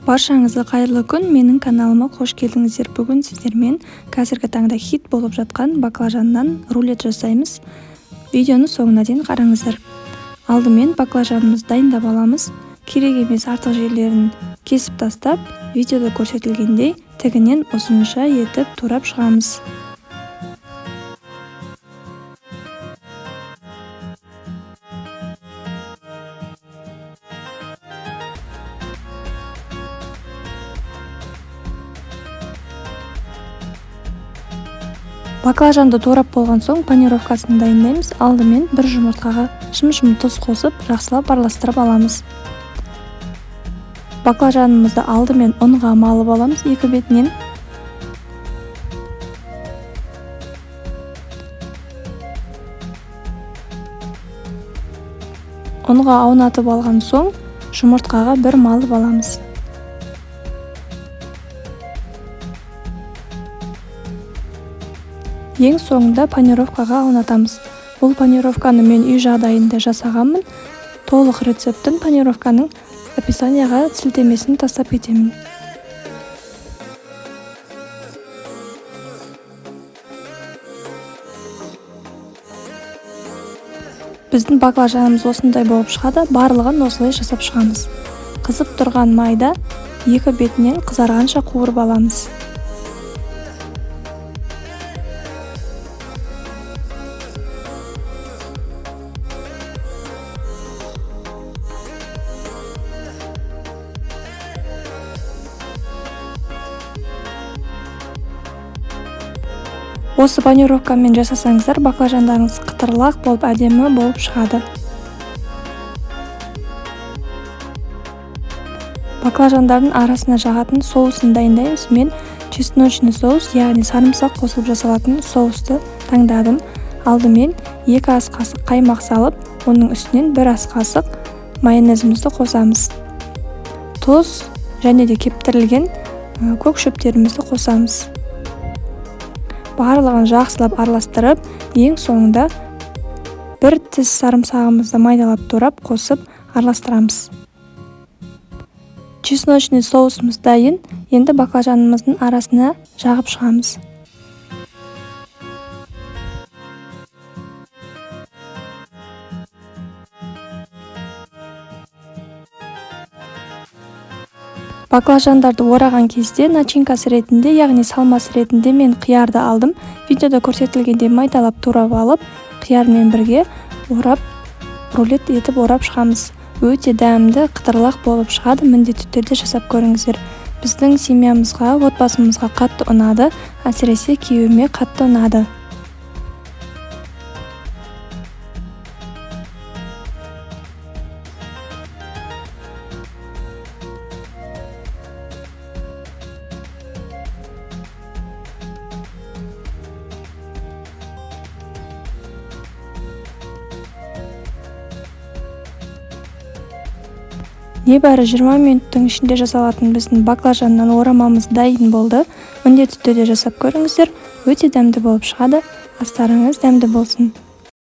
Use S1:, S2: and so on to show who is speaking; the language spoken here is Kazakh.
S1: Баршаңызға қайырлы күн, менің каналыма қош келдіңіздер. Бүгін сіздермен қазіргі таңда хит болып жатқан баклажаннан рулет жасаймыз. Видеоны соңына дейін қараңыздар. Алдымен баклажанымызды дайындап аламыз. Керек емес артық жерлерін кесіп тастап, видеода көрсетілгендей тігінен ұзынша етіп турап шығамыз. Баклажанды турап болған соң панировкасын дайындаймыз. Алдымен бір жұмыртқаға шым-шым тұз қосып, жақсылап араластырып аламыз. Баклажанымызды алдымен ұнға малып аламыз екі бетінен. Ұнға аунатып алған соң жұмыртқаға бір малып аламыз. Ең соңында панировкаға аунатамыз. Бұл панировканы мен үй жағдайында жасағанмын. Толық рецептін панировканың описанияға сілтемесін тастап кетемін. Біздің баклажанымыз осындай болып шығады, барлығын осылай жасап шығамыз. Қызып тұрған майда екі бетінен қызарғанша қуырып аламыз. Осы панировкамен жасасаңыздар, баклажандарыңыз қытырлақ болып, әдемі болып шығады. Баклажандардың арасына жағатын соусын дайындаймыз. Мен чесночный соус, яғни сарымсақ қосылып жасалатын соусты таңдадым. Алдымен 2 ас қасық қаймақ салып, оның үстінен 1 ас қасық майонезімізді қосамыз. Тұз және де кептірілген көк шөптерімізді қосамыз. Барлығын жақсылап араластырып, ең соңында 1 тіс сарымсағымызды майдалап турап қосып араластырамыз. Чесночный соусымыз дайын. Енді баклажанымыздың арасына жағып шығамыз. Баклажандарды ораған кезде начинкасы ретінде, яғни салмасы ретінде мен қиярды алдым. Видеода көрсетілгенде майдалап турап алып, қиярмен бірге орап, рулет етіп орап шығамыз. Өте дәмді, қытырлақ болып шығады. Міндетті түрде жасап көріңіздер. Біздің семьямызға, отбасымызға қатты ұнады, әсіресе күйеуіме қатты ұнады. Небәрі 20 минуттың ішінде жасалатын біздің баклажаннан орамамыз дайын болды. Міндетті түрде жасап көріңіздер. Өте дәмді болып шығады. Астарыңыз дәмді болсын.